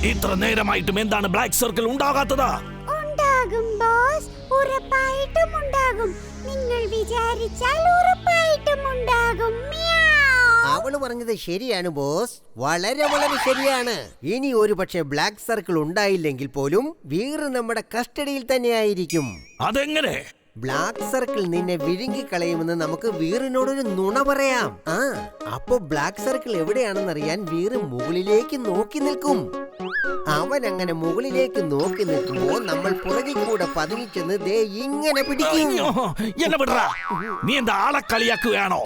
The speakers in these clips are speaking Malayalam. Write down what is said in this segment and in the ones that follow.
ഇത്ര നേരമായിട്ടും എന്താണ് ബ്ലാക്ക് സർക്കിൾ ഉണ്ടാകാത്തത്? ഉണ്ടാകും ബോസ്, ഉറപ്പായിട്ടും ഉണ്ടാകും. നിങ്ങൾ വിചാരിച്ചാൽ ഉറപ്പായിട്ടും ഉണ്ടാകും. അവള് പറഞ്ഞത് ശരിയാണ് ബോസ്, വളരെ വളരെ ശരിയാണ്. ഇനി ഒരു പക്ഷേ ബ്ലാക്ക് സർക്കിൾ ഉണ്ടായില്ലെങ്കിൽ പോലും വീർ നമ്മുടെ കസ്റ്റഡിയിൽ തന്നെ ആയിരിക്കും. അതെങ്ങനെ? ബ്ലാക്ക് സർക്കിൾ നിന്നെ വിഴുങ്ങിക്കളയുമെന്ന് നമുക്ക് വീറിനോടൊരു നുണ പറയാം. അപ്പൊ ബ്ലാക്ക് സർക്കിൾ എവിടെയാണെന്നറിയാൻ വീറ് മുകളിലേക്ക് നോക്കി നിൽക്കും. അവൻ അങ്ങനെ മുകളിലേക്ക് നോക്കി നിൽക്കുമ്പോ നമ്മൾ പുറകിൽ കൂടെ പതുങ്ങിച്ചെന്ന് ദേ ഇങ്ങനെ പിടിക്കും. എന്നെ വിടറാ, നീ എന്താ ആളെ കളിയാക്കുകയാണോ?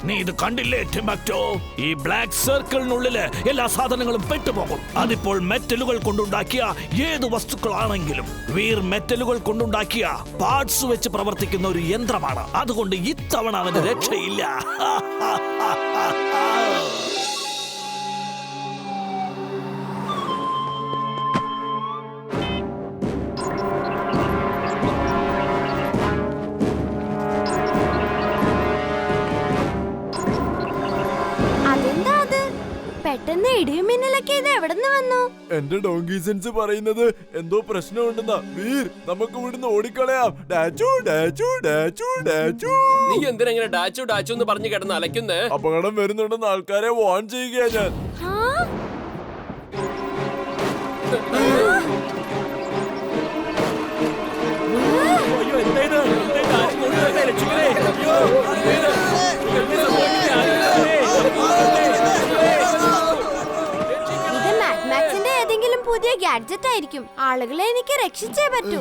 നീ ഇത് കണ്ടില്ലേ ടിംബക്ടോ? ഈ ബ്ലാക്ക് സർക്കിളിനുള്ളില് എല്ലാ സാധനങ്ങളും പെട്ടുപോകും. അതിപ്പോൾ മെറ്റലുകൾ കൊണ്ടുണ്ടാക്കിയ ഏത് വസ്തുക്കളാണെങ്കിലും വീർ മെറ്റലുകൾ കൊണ്ടുണ്ടാക്കിയ പാർട്സ് വെച്ച് പ്രവർത്തിക്കുന്ന ഒരു യന്ത്രമാണ്. അതുകൊണ്ട് ഇത്തവണ അവന് രക്ഷയില്ല. പെട്ടെന്ന് ഇടിയും മിന്നലൊക്കെ ഇത് എവിടെന്ന് വന്നു? എന്റെ ഡോങ്കി സെൻസ് പറയുന്നത് എന്തോ പ്രശ്നമുണ്ടെന്നാ. വീർ, നമുക്ക് ഇവിടുന്ന് ഓടിക്കളയാം. ഡാച്ചു ഡാച്ചു ഡാച്ചു ഡാച്ചു. നീ എന്തിനാ ഇങ്ങനെ ഡാച്ചു ഡാച്ചു എന്ന് പറഞ്ഞു കിടന്ന് അലക്കുന്നേ? അപകടം വരുന്നുണ്ടെന്ന് ആൾക്കാരെ വാൺ ചെയ്യുകയാ ഞാൻ. പുതിയ ഗാഡ്ജറ്റ് ആയിരിക്കും. ആളുകളെ എനിക്ക് രക്ഷിച്ചേ പറ്റൂ.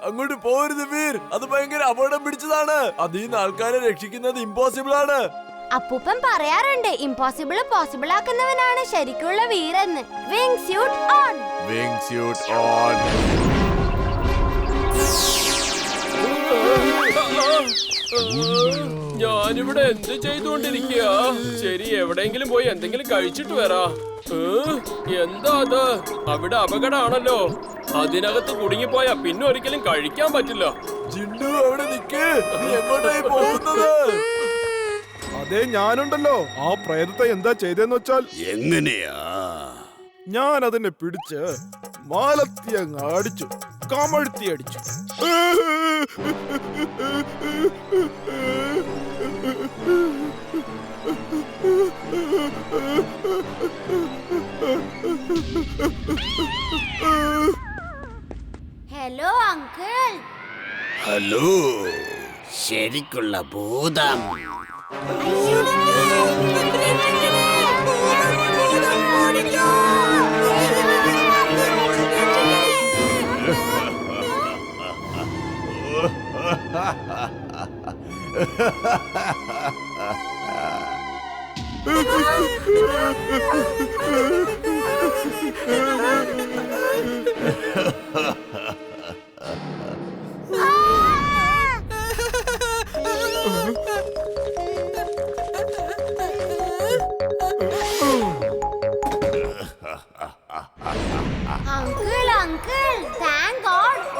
അങ്ങോട്ട് പോരുത് വീർ, അത് ഭയങ്കര അപകടം പിടിച്ചതാണ്. അതിൽ ആൾക്കാരെ രക്ഷിക്കുന്നത് ഇമ്പോസിബിൾ ആണ്. അപ്പൂപ്പൻ പറയാറുണ്ട്, ഇമ്പോസിബിൾ പോസിബിൾ ആക്കുന്നവനാണ് ശരിക്കുള്ള വീരെന്ന്. Wing suit on. Wing suit on. ഞാനിവിടെ എന്ത് ചെയ്തുകൊണ്ടിരിക്കുക? ശരി, എവിടെയെങ്കിലും പോയി എന്തെങ്കിലും കഴിച്ചിട്ട് വരാ. എന്താ അത്? അവിടെ അപകടമാണല്ലോ. അതിനകത്ത് കുടുങ്ങിപ്പോയാ പിന്നെ ഒരിക്കലും കഴിക്കാൻ പറ്റില്ല. ജിണ്ടു, അവിടെ നിക്ക്. നീ എങ്ങോട്ടായി പോകുന്നത്? അതെ, ഞാനുണ്ടല്ലോ. ആ പ്രേതത്തെ എന്താ ചെയ്തെന്ന് വെച്ചാൽ എങ്ങനെയാ? ഞാൻ അതിനെ പിടിച്ച് മാലത്തി അങ്ങ് അടിച്ചു, കമഴ്ത്തി അടിച്ചു. Hello uncle. ഹലോ, ശരിക്കുള്ള ഭൂതം.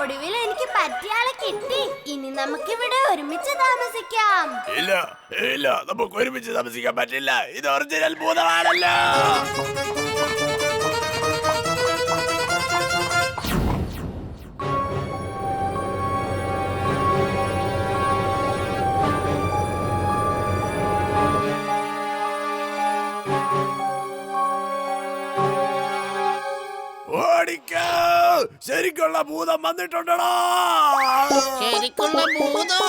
ഒടുവിൽ എനിക്ക് പറ്റിയാളെ കിട്ടി. ഇനി നമുക്കിവിടെ ഒരുമിച്ച് താമസിക്കാം. ഇല്ല ഇല്ല, നമുക്ക് ഒരുമിച്ച് താമസിക്കാൻ പറ്റില്ല. ഇത് ഒറിജിനൽ ഭൂതമാണല്ലോ. ശരിക്കുള്ള ഭൂതം വന്നിട്ടുണ്ടോ? ശരിക്കുള്ള ഭൂതോ?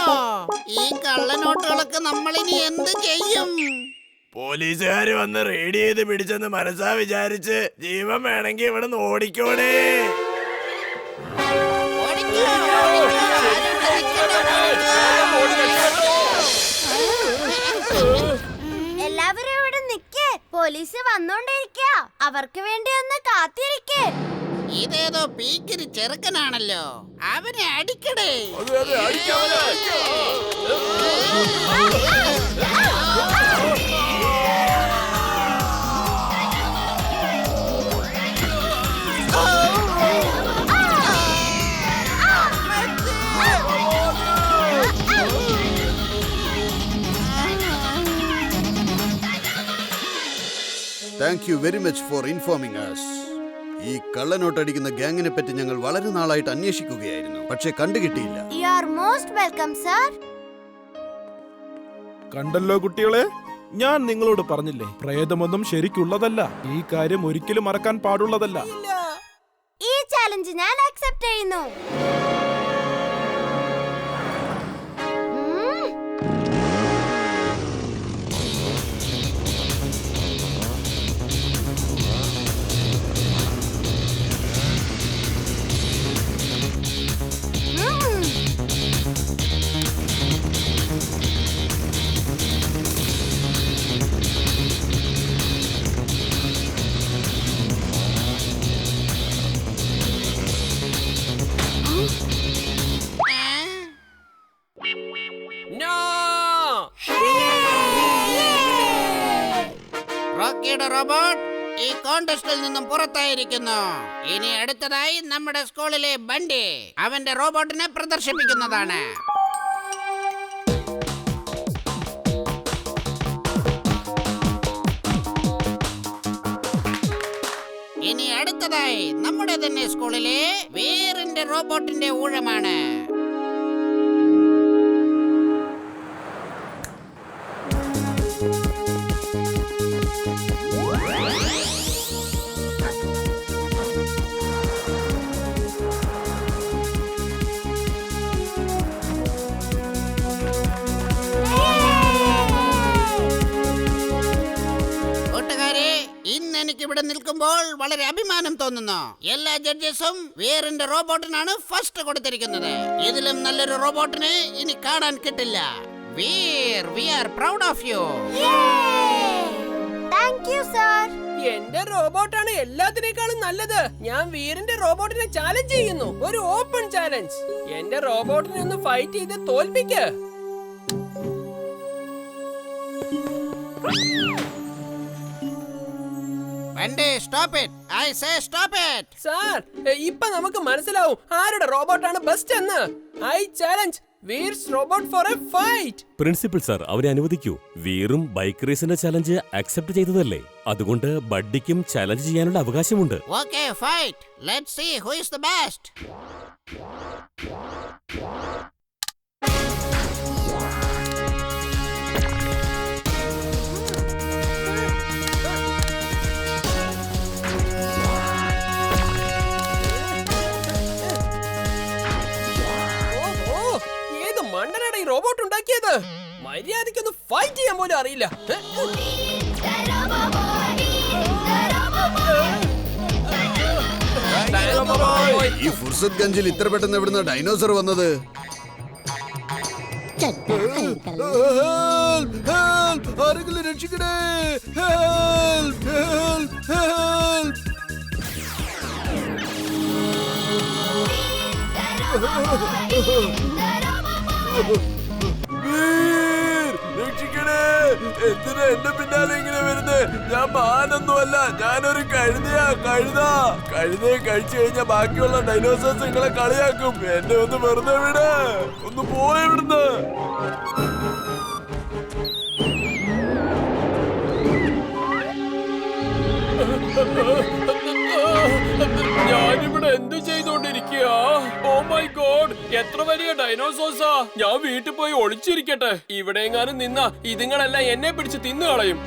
ഈ കള്ളനോട്ടുകളൊക്കെ നമ്മളിനി എന്ത് ചെയ്യും? പോലീസുകാര് വന്ന് റെയ്ഡ് ചെയ്ത് പിടിച്ചെന്ന് മനസ്സാ വിചാരിച്ച് ജീവൻ വേണമെങ്കിൽ ഇവിടെ നിന്ന് ഓടിക്കോടേ. എല്ലാവരും ഇവിടെ നിക്കേ, പോലീസ് വന്നോണ്ടിരിക്ക. അവർക്ക് വേണ്ടി ഒന്ന് കാത്തിരിക്കേ. ഇതേതോ പീക്കിരി ചെറുക്കനാണല്ലോ, അവനെ അടിക്കടേ. Thank you very much for informing us. ഈ കള്ളനോട്ടടിക്കുന്ന ഗ്യാങ്ങിനെ പറ്റി ഞങ്ങൾ വളരെ നാളായിട്ട് അന്വേഷിക്കുകയായിരുന്നു, പക്ഷെ കണ്ടുകിട്ടിയില്ല. You are most welcome, sir. കണ്ടല്ലോ കുട്ടികളെ, ഞാൻ നിങ്ങളോട് പറഞ്ഞില്ലേ, പ്രേതമൊന്നും ശരിക്കുള്ളതല്ല. ഈ കാര്യം ഒരിക്കലും മറക്കാൻ പാടുള്ളതല്ല. ഈ ചാലഞ്ച് ഞാൻ അക്സെപ്റ്റ് ചെയ്യുന്നു. റോക്കിയുടെ റോബോട്ട് ഈ കോൺടെസ്റ്റിൽ നിന്നും പുറത്തായിരിക്കുന്നു. ഇനി അടുത്തതായി നമ്മുടെ സ്കൂളിലെ ബണ്ടി അവന്റെ റോബോട്ടിനെ പ്രദർശിപ്പിക്കുന്നതാണ്. ഇനി അടുത്തതായി നമ്മുടെ തന്നെ സ്കൂളിലെ വീറിന്റെ റോബോട്ടിന്റെ ഊഴമാണ്. എനിക്ക് ഇവിടെ നിൽക്കുമ്പോൾ വളരെ അഭിമാനം തോന്നുന്നു. എല്ലാ ജഡ്ജസും വീറിന്റെ റോബോട്ടിനാണ് ഫസ്റ്റ് കൊടുത്തിരിക്കുന്നത്. ഇതിലും നല്ലൊരു റോബോട്ടിനെ ഇനി കാണാൻ കിട്ടില്ല. Veer, we are proud of you. Thank you, sir. എന്റെ റോബോട്ടാണ് എല്ലാത്തിനേക്കാളും നല്ലത്. ഞാൻ വീറിന്റെ റോബോട്ടിനെ ചാലഞ്ച് ചെയ്യുന്നു. ഒരു ഓപ്പൺ ചാലഞ്ച്. എന്റെ റോബോട്ടിനെ ഒന്ന് ഫൈറ്റ് ചെയ്ത് തോൽപ്പിക്ക. Stop it. I say stop it. Sir, ഇപ്പൊ നമുക്ക് മനസ്സിലാവും ആരുടെ റോബോട്ടാണ് ബെസ്റ്റ് എന്ന്. I challenge Veer's robot for a fight. Principal sir, അവരെ അനുവദിക്കൂ. വീറും ബൈക്ക് റേസിന്റെ ചാലഞ്ച് അക്സെപ്റ്റ് ചെയ്തതല്ലേ, അതുകൊണ്ട് ബഡ്ഡിക്കും ചാലഞ്ച് ചെയ്യാനുള്ള അവകാശമുണ്ട്. Okay, fight. Let's see who is the best. മണ്ടനാണ് ഈ റോബോട്ട് ഉണ്ടാക്കിയത്. മര്യാദയ്ക്കൊന്ന് ഫൈറ്റ് ചെയ്യാൻ പോലും അറിയില്ല. ഈ ഫുർസത് ഗഞ്ചിൽ ഇത്ര പെട്ടെന്ന് എവിടുന്ന ഡൈനോസർ വന്നത്? ആരെങ്കിലും രക്ഷിക്കണേ! രക്ഷിക്കണേ! എന്തിനാ എന്റെ പിന്നാലെ ഇങ്ങനെ വരുന്നത്? ഞാൻ മാനൊന്നുമല്ല, ഞാനൊരു കഴുതയാ. കഴുതയെ കഴിച്ചു കഴിഞ്ഞാൽ ബാക്കിയുള്ള ഡൈനോസേഴ്സ് നിങ്ങളെ കളിയാക്കും. എന്നെ ഒന്ന് വെറുതെ വിട്, ഒന്ന് പോയി ഇവിടുന്ന്. ഞാനിവിടെ എന്ത് ചെയ്തോണ്ടിരിക്കുക? ഓ മൈ ഗോഡ്, എത്ര വലിയ ഡൈനോസോഴ്സാ! ഞാൻ വീട്ടിൽ പോയി ഒളിച്ചിരിക്കട്ടെ. ഇവിടെ എങ്ങാനും നിന്നാ ഇതുങ്ങളെല്ലാം എന്നെ പിടിച്ച് തിന്നു കളയും.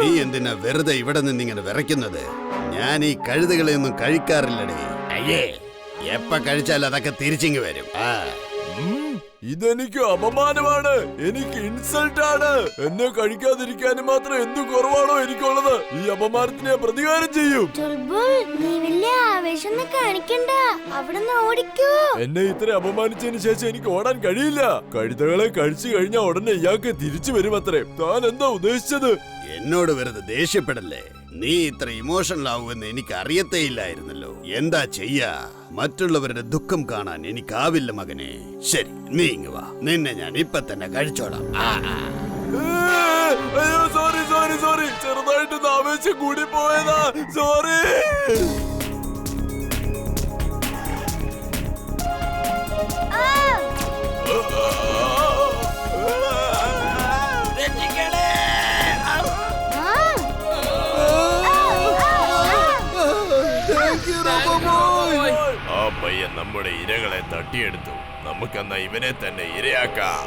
നീ എന്തിനാ വെറുതെ ഇവിടെ നിന്നിങ്ങനെ വിറയ്ക്കുന്നത്? ഞാൻ ഈ കഴുതുകളെയൊന്നും കഴിക്കാറില്ലടേ. അയ്യേ, എപ്പ കഴിച്ചാൽ അതൊക്കെ തിരിച്ചിങ്ങ് വരും. ഇതെനിക്ക് അപമാനമാണ്, എനിക്ക് ഇൻസൾട്ട് ആണ്. എന്നെ കഴിക്കാതിരിക്കാനും മാത്രം എന്തു കുറവാണോ എനിക്കുള്ളത്? ഈ അപമാനത്തിനെ പ്രതികാരം ചെയ്യും. ചുൾബുൾ, നീ വലിയ ആവേശം കാണിക്കണ്ട, അവിടെ ഓടിക്കൂ. എന്നെ ഇത്ര അപമാനിച്ചതിന് ശേഷം എനിക്ക് ഓടാൻ കഴിയില്ല. കഴുതകളെ കഴിച്ചു കഴിഞ്ഞാൽ ഉടനെ ഇയാൾക്ക് തിരിച്ചു വരുമത്രേ. താൻ എന്താ ഉദ്ദേശിച്ചത്? എന്നോട് വെറുതെ ദേഷ്യപ്പെടല്ലേ. നീ ഇത്ര ഇമോഷണൽ ആവുമെന്ന് എനിക്ക് അറിയത്തേയില്ലായിരുന്നല്ലോ. എന്താ ചെയ്യാ, മറ്റുള്ളവരുടെ ദുഃഖം കാണാൻ എനിക്കാവില്ല മകനെ. ശരി, നീ ഇങ്ങ് വാ, നിന്നെ ഞാൻ ഇപ്പൊ തന്നെ കഴിച്ചോളാം. അയ്യോ, സോറി സോറി സോറി, ചെറുതായിട്ടൊന്ന് ആവേശം കൂടി പോയതാ, സോറി. ആ പയ്യൻ നമ്മുടെ ഇരകളെ തട്ടിയെടുത്തു. നമുക്കെന്നാ ഇവനെ തന്നെ ഇരയാക്കാം.